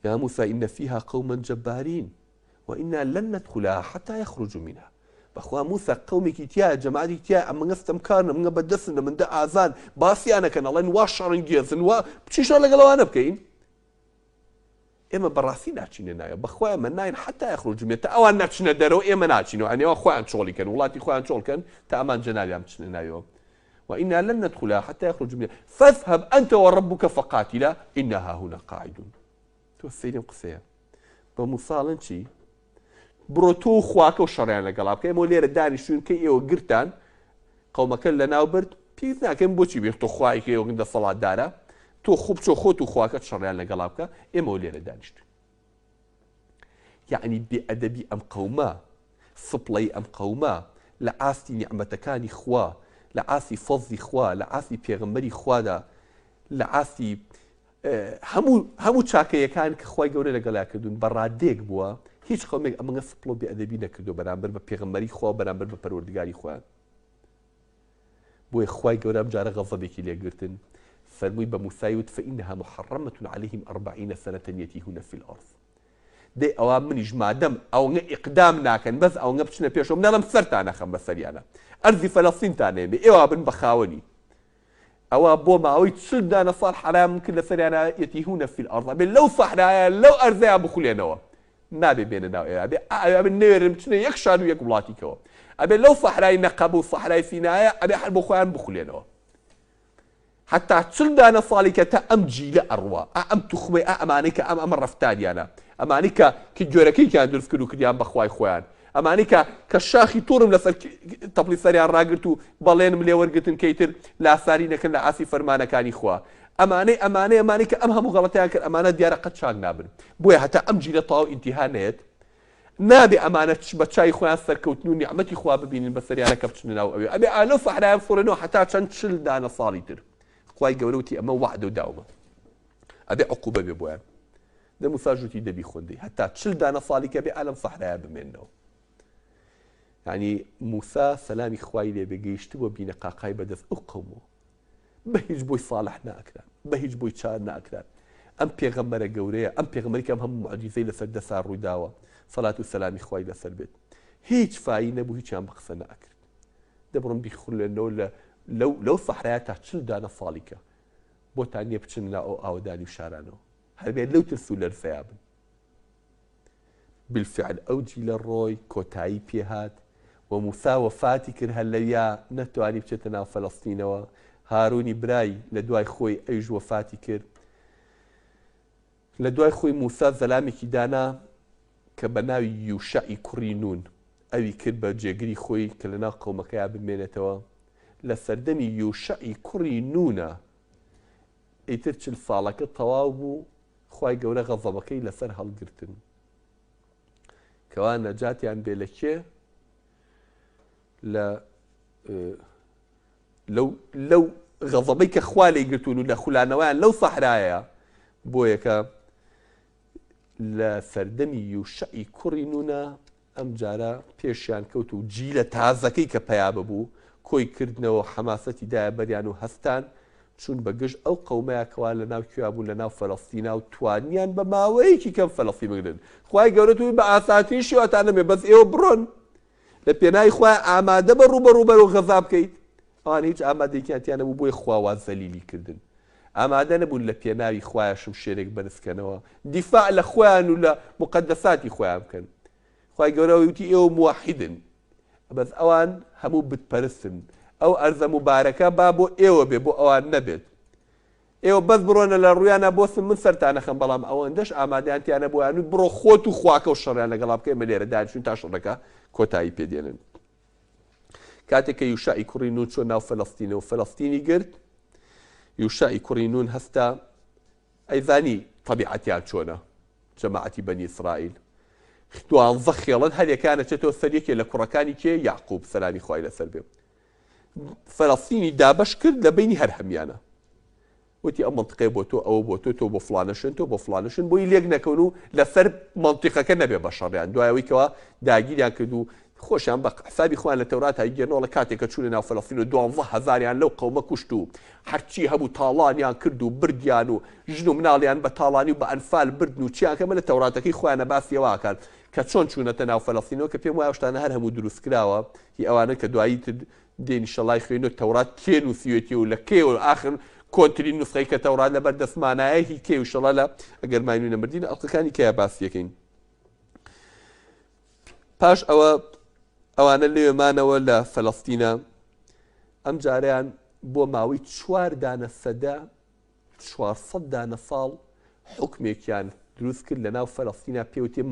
يا موسى إن فيها قوما جبارين وإنا لن ندخلها حتى يخرجوا منها. بەخوا موسا قەومێکی تیا جەماعەتی تیا ئەمە ستەمکارن، ئەمە بەدەستن، ئەمەندە ئازان باسییانەکەن، ئەڵێن وا شەڕەنگێزن، وا بچین شەڕ لەگەڵەوانە بکەین. ئێمە بەڕاستی ناچینە ناوێ، بەخوا ئەمە ناین حتا یەخرجوا منها، تا ئەوان نەچنە دەرەوە ئێمە ناچینەوە، ئەنێەوە خۆیان چۆڵیکەن، وڵاتی خۆیان چۆڵکەن تا ئەمان جەنابیان بچنە ناوێەوە. وإنا لن ندخلها حتى يخرجوا منها فاذهب أنت وربك فقاتلا إنا هاهنا قاعدون. تۆ سەیرم قسەیە بە موساڵن چی؟ بڕۆ تۆ و خواکە و شەڕیان لەگەڵا بکە، ئێمە لێرە دانیشتوین کە ئێوە گرتان قەومەکە لە ناو برد، پێویست ناکەم بۆچی بێت تۆ خوای کە ئێوە گەندە سەڵاتدارە، تۆ خوب چۆ خۆت و خواکەت شەڕیان لەگەڵا بکە، ئێمە لێرە دانیشتوین. یعنی بێئەدەبی ئەم قەومە، سپڵەی ئەم قەومە لە ئاستی نیعمەتەکانی خوا، لە ئاستی فەزلی خوا، لە ئاستی پێغەمبەری خوادا، لە ئاستی هەموو چاکەیەکان کە خوای گەورە لەگەڵا کردوون بەڕادێک بووە، هیچ قومێک ئەمەگە سپڵۆ بێئەدەبی نەکردو بەرامبەر بە پێغەمبەری خوا بەرامبەر بە پەروەردگاری خۆیان بۆیە خوای گەورە ئەم جارە غەضەبێکی لێگرتن فەرمووی بە موسای وت فإنها محرمة عليهم 40 سنة يتيهون في الأرض دێ ئەوە منیش مادەم ئەوەنگە ئیقدام ناکەن بەس ئەوەنگە بچنە پێشەوە منەڵم سەرتان نەخەم بەسەریانە ئەرزی فەلەستینتان نێمێ ئێوە بن بە خاوەنی ئەوە بۆ ماوەی 40 دانە ساڵ حرام کرد لەسەریانە يتيهون في الأرض بێ لەو سەحرایە لەو ئەرزەیە بخولێنەوە نابێ بێنە ناو ئێوە ئەبێ نوێرن بچنە یەک شار و یەک وڵاتیکەوە ئەبێ لەو سەحرای نەقەب و سەحرای سینایە ئەبێ هەر بۆ خۆیان بخولێنەوە حتى 40 دانە ساڵی کە تا ئەم جیلە ئەڕوا ئەم توخمەی ئەمانەی کە ئەمە ڕەفتاریانە ئەمانەی کە گوێرەکەیان دروست کرد و کردیان بەخوای خۆیان ئەمانەی کە شاخی تووڕم لەسەر تەپڵی سەریان ڕاگرت و بەڵێنم لێ وەرگتن کەیتر لاساری نەکەن لە ئاسی فەرمانەکانی خوا ئەمانەی کە ئەم هەموو غەڵەتیان کرد ئەمانە دیارە قەت چاک نابن بۆیە هەتا ئەم جیلە تەواو ئینتیها نێت نابێ ئەمانە بە چای خۆیان سەرکەوتن و نیعمەتی خوا ببینن بەسەریانە کە بچنە ناو ئەوێ ئەبێ ئالۆ سەحرایان فڕێنەوە هەتا چەند 40 دانە ساڵی تر خوای گەورە وتی ئەمە وعد و داومە ئەبێ عقوبە بێ بۆیان دە موسا ژووتی دەبی خوندی هەتا 40 دانە ساڵی کە بێ ئالەم سەحرایە بمێنەوە یعنی موسا سەلامی خوای لێ بێگەیشت بۆ بینە قاقای بەدەست ئەو قەومەوە بە هیچ بۆی ساڵح ناکران بە هیچ بۆی چار ناکران ئەم پێغەمبەرە گەورەیە ئەم پێغەمبەری کە هەموو معجزەی لەسەر دەسا ڕوویداوە سەڵات و سەلامی خوای لەسەر بێت هیچ فایی نەبوو هیچیان بە قسە ناکرد دەبڕم بیخولێنەوە لەو سەحرایە تا 40 دانە ساڵیکە بۆتان نییە بچن لا ئەو ئاودانی و شارانەوە هەربێت لەو ترس و لەرزەیە بن بالفعل ئەو جیلە ڕۆی کۆتایی پێهات و موسا وەفاتی کرد هەر لەویا نەتوانی بچێتە ناو فەلەستینەوە هارونی برای لە دوای خۆی ئەویش وەفاتی کرد لە دوای خۆی موسا زەلامێکی دانا کە بە ناوی یوشعی کوڕی نون ئەوی کرد بە جێگری خۆی کە لە ناو قەومەکەیە بمێنێتەوە لە سەردەمی یوشعی کوڕی نونە ئیتر 40 ساڵەکە تەواو بوو خوای گەورە غەضەبەکەی لەسەر هەڵگرتن کەوا نەجاتیان بێ لە کێ لەو غەضەبەی کە خوا لێی گرتون و لە خولانەوەیان لەو سەحرایە بۆیە کە لە سەردەمی یوشعی کوڕی نونە ئەم جارە پێشیان کەوت و جیلە تازەکەی کە پەیا ببوو کۆی کردنەوە حەماسەتی دایە بەریان و هەستان چون بەگشت ئەو قەومەیە کەوا لە ناو کوێ بوو لە ناو فەلەستینا و توانیان بە ماوەیەکی کەم فەلەستی بگرن خوای گەورە توی بە ئاساتین شێوەتان نەبێ بەس ئێوە بڕۆن لە پێناوی خوای ئامادە بە ڕوبەڕوو غەزا بکەیت ئەوان هیچ ئامادەیەکیان نەبوو بۆی خواوا زەلیلی کردن ئامادە نەبوون لە پێناوی خوایە شمشێرێک بەرزکەنەوە دیفاع لە خۆیان و لە مقدساتی خۆیان بکەن خوای گەورە وتی ئێوە موحیدن بەس ئەوان هەموو بتپەرستن ئەو ئەرزە مبارەکە با بۆ ئێوە بێ بۆ ئەوان نەبێت ئێوە بەس بڕۆنە لە ڕویانە بۆسم من سەرتانەخەم بەڵام ئەوەندەش ئامادەیانتیانە بۆیان بڕۆ خۆت و خواکە و شەڕیان لەگەڵا بکەی مە لێرە داچون تا شەڕەکە کۆتایی پێدێنن کاتێک کە یوشعی کوڕی نون چۆن ناو فەلەستینەوە فەلەستینی گرت یوشعی کوڕی نون هەستا ئەیزانی طەبیعەتیان چۆنە جەماعەتی بەنی ئیسرائیل 12 خێڵەن هەرێکانە چێتەوە سەر یەکێ لە کوڕەکانی کێ یعقوب سەلامی خوای لەسەر بێ فەلەستینی دابەش کرد لە بینی هەر هەمیانە وتی ئەم منطقەیە بۆ تۆ ئەوە بۆ تۆ بۆ فڵانەشن تۆ بۆ فڵانەشن بۆی لێک نەکەون و لەسەر منطقەکە نەبێ بە شەڕیان دوایەوەی کەوە داگیریان کرد و خۆشیان بە حسابی خۆیان لە تەورات هەیگەرنەوە لە کاتێککە چوونە ناو فەلەستین و 12,000یان لەو قەومە کوشت و هەرچی هەبوو تاڵانیان کرد و بردیان و ژن و مناڵیان بە تاڵانی و بە ئەنفال بردن و چیان کەمە لە تەوراتەکەی خۆیانە باسیەوەکان کە چۆن چوونەتە ناو فەلەستینەوە کە پێم وایە شتانە هەر هەموو دروست کراوە هی ئەوانە کە دوایی تر دێنی شەڵای خوێنەوە تەورات کێ نووسیوێتی و لە کێوە ئاخر کۆنتترین نوسخەی کە تەورات لەبەر دەستمانایە هی کێ و شەڵە لە ئەگەر ماینوی نەمردین ئەڵلقەکانی کەیە باسیەکەین پاش ئەوانە لێمانەوە لە فەلەستینە ئەم جاریان بۆ ماوەی 4 دانە سەدا 400 دانە ساڵ حکمێکیان دروست کرد لە ناو فەلەستینە پێوتێ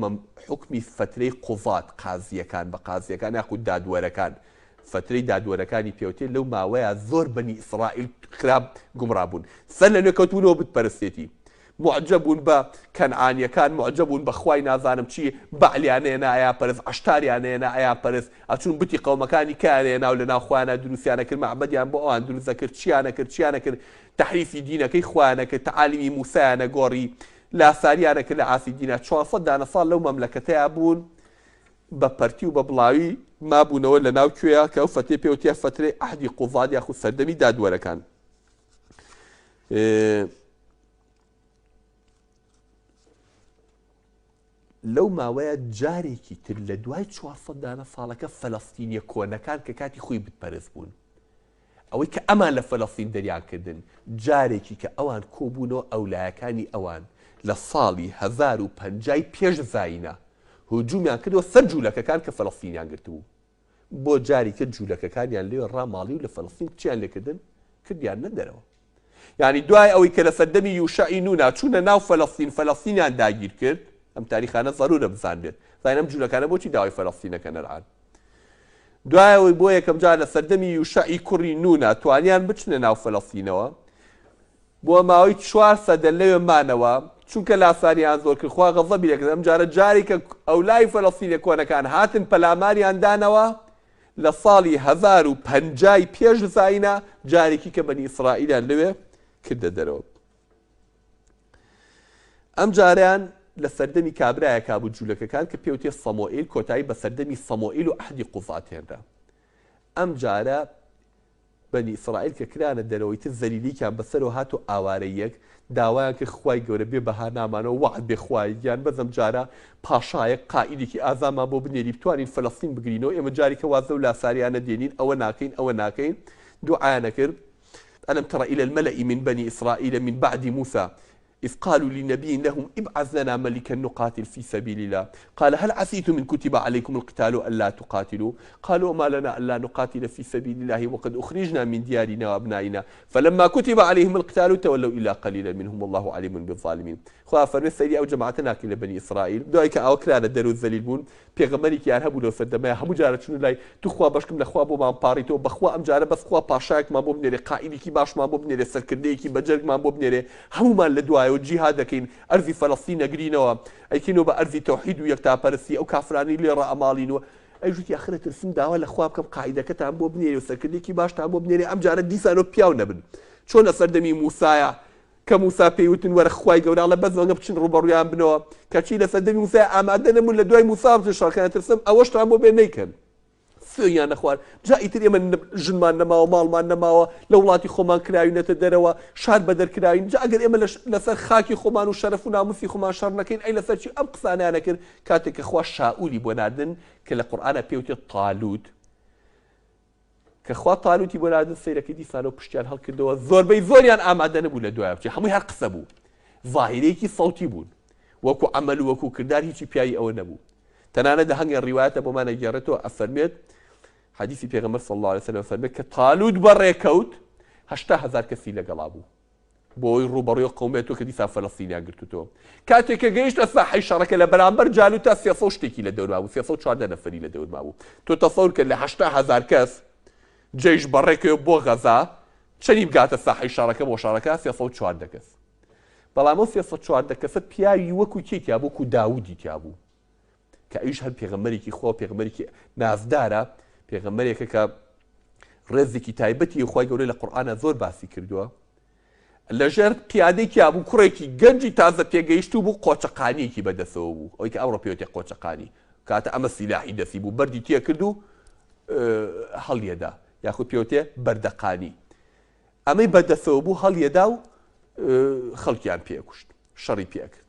حکمی فترەی قوزات قازیەکان بە قازیەکان یاخود دادوەرەکان فترەی دادوەرەکانی پێوتێ لەو ماوەیە زۆر بەنی ئیسرائیل خراپ گومڕابوون سەر لە نوێ کەوتبوونەوە بتپەرستێتی معجبون بە کەنعانیەکان معجبون بە خوای نازانم چی بەعلیانەیەنا ئایا پەرست عەشتاریانەیەنا ئایا پەرست ئەچون بتی قەومەکانی کارێنا و لە ناو خۆیانە دروستیانە کرد مەعبەدیان بۆ ئەوان دروست دەکرد چیانە کرد تەحریفی دینەکەی خۆیانە کرد تەعالیمی موسایانە گۆڕی لاساریانەکە لە ئاسیدینە 400 دانە ساڵ لەو مەملەکەتەیە بوون بە پەرتی و بە بڵاوی مابوونەوە لە ناو کوێیە کە ئەو فتێ پێوتیە فترەی ئەحدی قوڤاد یاخود سەردەمی دادوەرەکان. لەو ماوەیە جارێکی تر لە دوای 400 دانە ساڵەکە فەلەستینیە کۆنەکان کە کاتی خۆی بتپەرست بوون ئەوەی کە ئەمان لە فەلەستین دەریانکردن جارێکی کە ئەوان کۆبوونەوە ئەولایەکانی ئەوان لە ساڵی 1050 پێش زاینە هجوومیان کردەوە سەر جوولەکەکان کە فەلەستینیان گرتبوو بۆ جاری کرد جوولەکەکانیان لێوە ڕاماڵی و لە فەلەستین چیان لێکردن کردیان نەدەرەوە. یعنی دوای ئەوەی کە لە سەردەمی یوشعی نونا چوونە ناو فەلەستینیان داگیر کرد ئەم تاریخانە ضرورە بزان بێت زانم جوولەکانە بۆچی داوای فەلەستینەکە نەرعان دوایەوەی بۆ یەکەم جار لە سەردەمی یوشعی کوڕی نونا توانیان بچنە ناو فەلەستینەوە بۆ ماوەی 4 سەدە لەوێ مانەوە چونکە لاساریان زۆر کرد خوا غەضەبی لێ کرد ئەم جارە جاری کە ئەولای فەلەستینە کۆنەکان هاتن پەلاماریان دانەوە لە ساڵی 1050 پێش زاینە جارێکی کە بەنی ئیسرائیلیان لەوێ کردە دەرەوە. ئەم جاریان لە سەردەمی کابرایە کابوو جوولەکەکان کە پێوتێ سەمۆئیل کۆتایی بە سەردەمی سەمۆئیل و ئەحدی قوڤات هێنرا. ئەم جارە بەنی ئیسرائیل کە کرانە دەرەوەی تر زەلیلیکیان بەسەرەوە هات و ئاوارەیەک داوایان کە خوای گەورە بێ بەها نامانەوە وعد بێ خوای گیان بەزەم جارە پاشایەک قائیدێکی ئازامان بۆ بنێری بتوانین فەلەستین بگرینەوە ئێمە جارێکە وازە و لاساریانە دێنین ئەوە ناکەین ئەوە ناکەین دوعایانە کرد ألم تر إلى الملأ من بني إسرائيل من بعد موسى إذ قالوا لنبي لهم ابعث لنا ملكا نقاتل في سبيل الله قال هل عسيتم إن كتب عليكم القتال ألا تقاتلوا قالوا ما لنا ألا نقاتل في سبيل الله وقد أخرجنا من ديارنا وأبنائنا فلما كتب عليهم القتال تولوا إلا قليلا منهم والله عليم بالظالمين خوا فرمي سيدي أو جماعتنا كلا بني إسرائيل دوایکە ئەوە کرانە دەرو زەلیل بوون پێغەمبەرێکیان هەبوو لەو سەردەمەیە هەموو جارە چون لای توخوا بەشکم لەخوا بۆمان پاڕیتەوە بەخوا ئەم جارە بەس خوا پاشایەکمان بۆ بنێرێ قائیدێکی باشمان بۆ بنێرێ سەرکردەیەکی بەجەرگمان بۆ بنێرێ هەمومان لە دوایەوە جیهاد دەکەین ئەرزی فەلەستین نەگرینەوە ئەیکەینەوە بە ئەرزی تەوحید و یەکتاپەرستی ئەو کافرانی لێڕە ئەماڵینەوە ئەیژوتی ئاخرە ترسم داوا لە خوا بکەم قائیدەکەتان بۆ بنێرێ و سەرکردێکی باشتان بۆ بنێرێ ئەم جارە دیسانەوە پیاو نەبن چۆن لە سەردەمی موسایە کە موسا پێیوتن وەرە خوای گەورە لە بەزەوەنگە بچن ڕوبەڕویان بنەوە کەچی لە سەردەمی موسای ئامادە نەبوون لە دوای موسا بچن شەڕکەیان ترسم ئەوەشتان بۆ بێ نەیکەن سوێیان نەخوارد جا ئیتر ئێمە ژنمان نەماوە ماڵمان نەماوە لە وڵاتی خۆمان کراوینەتە دەرەوە شار بەدەرکراوین جا ئەگەر ئێمە لەسەر خاکی خۆمان و شەرەف و ناموسی خۆمان شەڕ نەکەین ئەی لەسەرچی ئەم قسانیانە کرد کاتێک کە خوا شاولی بۆ ناردن کە لە قورئانە پێوتێت تالوت کە خوا تالوتی بۆ ناردن سەیرەکەی دیسانەوە پشتیان هەڵکردەوە زۆربەی زۆریان ئامادە نەبوو لە دوایە بچێ هەمووی هەر قسە بوو ظاهیرەیەکی سەوتی بوون وەکو عەمەل و وەکو کردار هیچی پیاوی ئەوە نەبوو تەنانەت هەنگێک ڕیوایەتە بۆمان ئەگێڕێتەوە ئەفەرمێت حدیثی پێغەمبەر صلی الله علیه وسلم فەرمێت کە تالوت بەڕێکەوت 80000 کەسی لەگەڵا بوو بۆی ڕوبەڕووی قەومێتەوە کە دیسان فەلەستینیان گرتوتەوە کاتێک کە گەیشتە ساحەی شەڕەکە لە بەرامبەر جالوت تا 300 شتێکی لە دەور مابوو 314 نەفەری لە دەور مابوو تۆ تەسەور کە لە 80000 کەس جێش بەڕێکەوە بۆ غەزا چەندی بگاتە ساحەی شەڕەکە بۆ شەڕەکە 314 کەس بەڵام ئەو 314 کەسە پیاوی وەکو کێکیا بوو وەکو داودی تیا بوو کە ئەویش هەر پێغەمبەرێکی خۆ پێغەمبەرێکی نازدارە پێغەمبەرێکە کە ڕێزێکی تایبەتی خوای گەورە لە قورئانە زۆر باسی کردووە لەژێر پیادێکی بوو کوڕێکی گەنجی تازە پێگەیشتوو بوو قۆچەقانیەکی بەدەستەوە بوو ئەوەی کە ئەوڕۆ پێوتێ قۆچەقانی کاتە ئەمە سیلاحی دەستی بوو بەردی تێ کرد و هەڵیەدا یاخود پێوتێ بەردەقانی ئەمەی بەدەستەوە بوو هەڵیەدا و خەڵکیان پێکوشت شەڕی پێکرد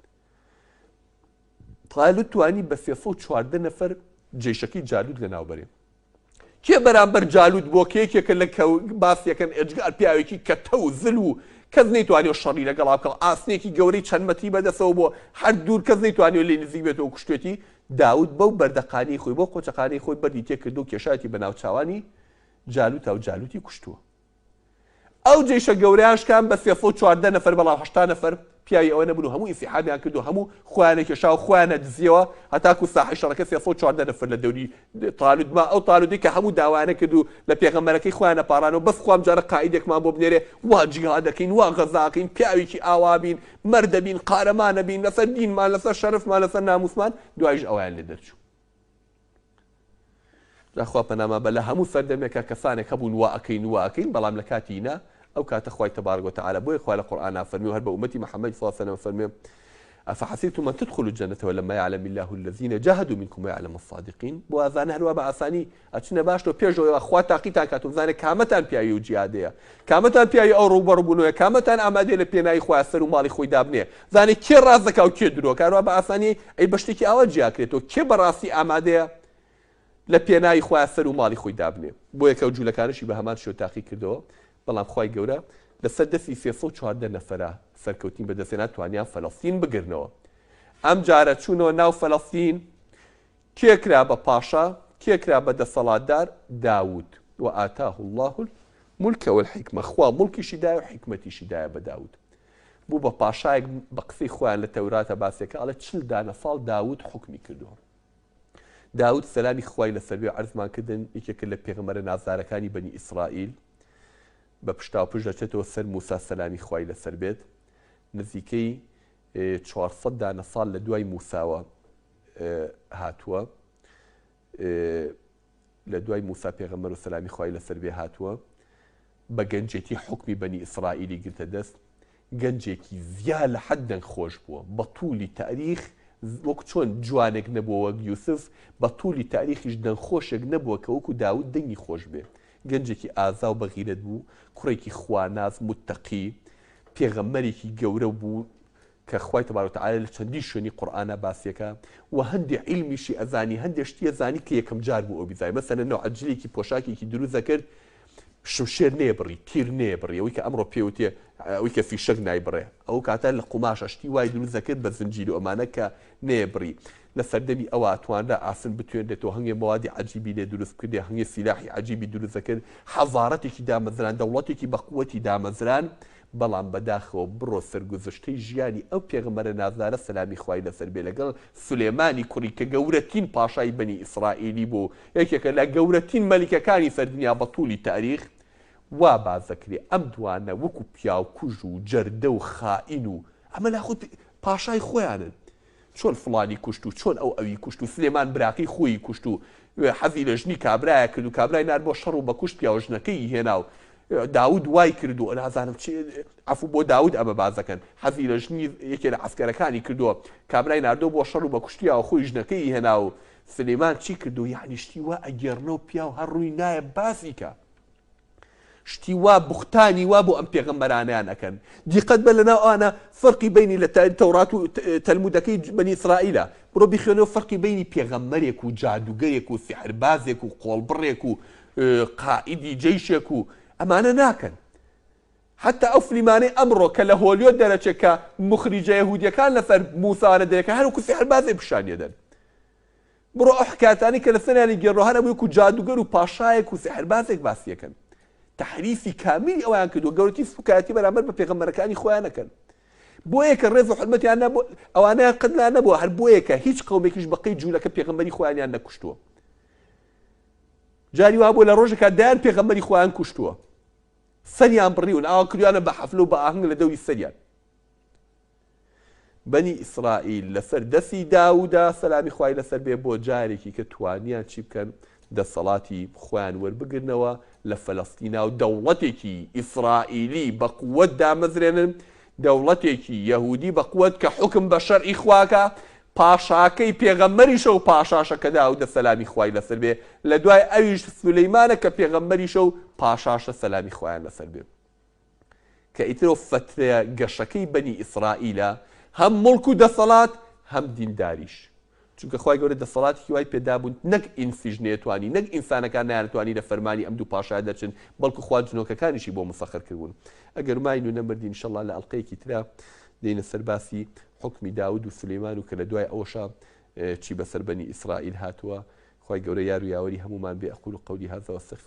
تالوت توانی بە 314 نەفەر جێشەکەی جالوت لە ناوبەرێ کێ بەرامبەر جالوت بۆ کێکێکە لە باسیەکەن ئەجگار پیاوێکی کە تەو زل و کەس نەیتوانێت شەڕی لەگەڵا بکەڵ ئاسنێکی گەورەی چەند مەتری بەدەستەوە بۆ هەر دوور کەس نەیتوانێت لێ نزیک بێتەوە کوشتێتی داود بەو بەردەقانی خۆی بۆ قۆچەقانی خۆی بەردی تێ کردو و کێشایەتی بە ناوچاوانی جالوت و جالوتی کوشتووە ئەو جێشە گەورەیانشکان بە 314 نەفەر بەڵام 8 نەفەر پیاوی ئەوە نەبوون و هەموو ئینسیحابیان کردو هەموو خۆیانە کێشا و خۆیانە دزیەوە هەتاکو ساحەی شەڕەکە 314 نەفەر لە دەوری تالوت ما ئەو تالوتی کە هەموو داوانە کردو لە پێغەمبەرەکەی خۆیانە پاڕانەوە بەس خوام جارە قائیدێکمان بۆ بنێرێ وا جیهاد دەکەین وا غەزاکەین پیاوێکی ئاوا بین مەردە بین قارەمانە بین لەسەر دینمان لەسەر شەرفمان لەسەر ناموسمان دوایش ئەویان لێ دەرچوو جاخوا پەناما بە لە هەموو سەردەمێکە کەسانێک هەبوون وا ئەکەین بەڵام لە کاتینا ئەو کاتە خوای تەبارەک و تەعالە بۆیە خوای لە قورئانە فەرمی و هەر بە ئومەتی محەممەد صلی الله علیه و سلم فەرمی أفحسبتم أن تدخلوا الجنة ولما يعلم الله الذين جاهدوا منكم ويعلم الصادقين بو أذان هلوا بأساني أتشنا باش تو بيجو أخوات تاقيتا كاتم زاني كامتان بيايو جيادية كامتان بيايو أو روبر بنوية كامتان أمادي لبيناي خواه سر ومالي خوي دابنية زاني كي رازك أو كي درو كاروا بأساني أي بشتكي أول جياكريتو كي براسي أمادي لبيناي خواه سر ومالي خوي دابنية بو يكو جولكانشي بهمان شو تاقي كردو بلام خواه قورا لسدسي 314 نفره سەرکەوتین بەدەستێنا توانیان فەلەستین بگرنەوە ئەم جارە چوونەوە ناو فەلەستین کێکرا بە پاشا کێکرا بە دەسەڵاتدار داود و ئاتاه الله الملك والحکمە خوا مڵکیشی دایە و حکمەتیشی دایە بە داود بوو بە پاشایەک بە قسەی خۆیان لە تەوراتە باسێکە ئەڵێ 40 دانە ساڵ داود حکمی کردووە داود سەلامی خوای لەسەر بێ عەرزمان کردن یەکێکە لە پێغەمبەرە نازدارەکانی بەنی ئیسرائیل بە پشتا و پشت دەچێتەوە سەر موسا سەلامی خوای لەسەر بێت نزیکەی 400 دانە ساڵ لە دوای موساوە هاتووە لە دوای موسا پێغەمبەر و سەلامی خوای لەسەر بێ هاتووە بە گەنجێتی حکمی بەنی ئیسرائیلی گرتە دەست گەنجێکی زیاد لە حەدەن خۆش بووە بە توولی تاریخ وەکو چۆن جوانێک نەبووە وەک یوسف بە توولی تاریخیش دەنخۆشێک نەبووە کە وەکو داود دەنگی خۆش بێ گەنجێکی ئازا و بەغیرەت بوو کوڕێکی خواناز متتەقی پێغەمبەرێکی گەورە بوو کە خوای تەبارەک و تەعالا لە چەندی شوێنی قورئانە باسیەکە و هەندێک عیلمیشی ئەزانی هەندێک شتی ئەزانی کە یەکەم جار بوو ئەو بیزای مەسەلەن نەوعەجلێکی پۆشاکێکی دروست دەکرد شمشێر نێبڕی تیر نێبڕی ئەوەی کە ئەمڕۆ پێوتێ ئەوەی کە فیشەک نایبڕێ ئەو کاتە لە قوماشە شتی وای دروست دەکرد بە زنجیر و ئەمانە کە نێبڕی لە سەردەمی ئەوە ئەتوانرا ئاسن بتوێنێتەوە هەنگێ مەوادی عەجیبی لێ دروست کردێ هەنگێ سیلاحی عەجیبی دروست دەکرد حەزارەتێکی دامەزران دەوڵەتێکی بە قووەتی دامەزران بەڵام بەداخەوە بڕۆ سەرگوزشتەی ژیانی ئەو پێغەمبەرە نازدارە سەلامی خوای لەسەر بێ لەگەڵ سولێمانی کوڕی کە گەورەترین پاشای بەنی ئیسرائیلی بوو یەکێکە لە گەورەترین مەلیکەکانی سەردنیا بە توولی تاریخ وا بازەکرێ ئەم دوانە وەکو پیاو کوژ و جەردە و خائین و ئەمە لاخود پاشای خۆیانن چۆن فڵانی کوشت و چۆن ئەو ئەوی کوشت و سلێمان براقی خۆی کوشت و حەزی لە ژنی کابرایە کرد و کابرای نار بۆ شەڕ و بە کوشت پیاوە ژنەکەی هێنا و داود وای کرد و نازانم عەفو بۆ داود ئەمە بازەکەن حەزی لە ژنی یەکێ لە عەسکەرەکانی کردووە کابرای ناردۆ بۆ شەڕ و بە کوشتیاوە خۆی ژنەکەی هێنا و سلێمان چی کرد و یعنی شتی وا ئەگەڕنەوە پیاو هەر ڕووی نایە باسی کە شتی وا بوختانی وا بۆ ئەم پێغەمبەرانەیان ئەکەن دیقەت بە لەناو ئانە فەرقی بینی لە تەورات و تەلمودەکەی بەنی ئیسرائیلە بڕۆ بیخوێنەوە فەرقی بینی پێغەمبەرێک و جادوگەرێک و سیحربازێک و قۆڵبڕێک و قائیدی جەیشێک و ئەمانە ناکەن حتى ئەو فلیمانەی ئەمڕۆ کە لە هۆلیۆ دەرەچێت کە مخریجە یەهودیەکان لەسەر موساوانە دەرەکە هەروەکو سیحربازێک پیشانیەدەن بڕۆ ئەو حکایەتانی کە لە سەریانی گێڕۆ هەر وەکو جادوگەر و پاشایەک و سیحربازێک باسیەکەن تحریفی کامیلی ئەویان کردووە گەورەتی سوکایەتی بەرامبەر بە پێغەمبەرەکانی خۆیان نەکەن بۆیە کە ڕێز و حورمەتیان نەبوو ئەوانەیان قەدلا نەبووە هەر بۆیە کە هیچ قەومێکیش بەقەی جوولەکە پێغەمبەری خۆیانیان نەکوشتووە جاری وا بوو لە ڕۆژێکە دایان پێغەمبەری خۆیان کوشتووە سەریان بڕیون ئاوا کردویانە بە حەفلە و بە ئاهەنگ لە دەوری سەریان بەنی ئیسرائیل لەسەر دەستی داوودا سەلامی خوای لەسەر بێ بۆ جارێکی کە توانیان چی بکەن دەسەڵاتی خۆیان وەربگرنەوە لە فەلەستینا و دەوڵەتێکی ئیسرائیلی بە قووەت دامەزرێنن دەوڵەتێکی یەهودی بە قووەت کە حکم بە شەرعی خواکە پاشاکەی پێغەمبەریشە و پاشاشە کە داودە سەلامی خوای لەسەر بێ لە دوای ئەویش سولەیمانە کە پێغەمبەریشە و پاشاشە سەلامی خوایان لەسەر بێ کە ئیترۆ فترە گەشەکەی بەنی ئیسرائیلە هەم مڵک و دەسەڵات هەم دینداریش چونکە خوای گەورە دەسەڵاتی وای پێدابوون نەک ئینسیش نێتوانی نەک ئینسانەکان نایانتوانی لە فەرمانی ئەم دوو پاشایە دەرچن بەڵکو خوا جنۆکەکانیشی بۆ مسەخەر کردبوون ئەگەر ماین و نەمردین ئینشەڵڵا لە ئەڵقەیەکی ترا دێنە سەر باسی حکمی داود و سولەیمان و کە لە دوای ئەوەشە چی بەسەر بەنی ئیسرائیل هاتووە خوای گەورە یار و یاوەری هەمومان بێ ئەقول قەولی هذا واستغفر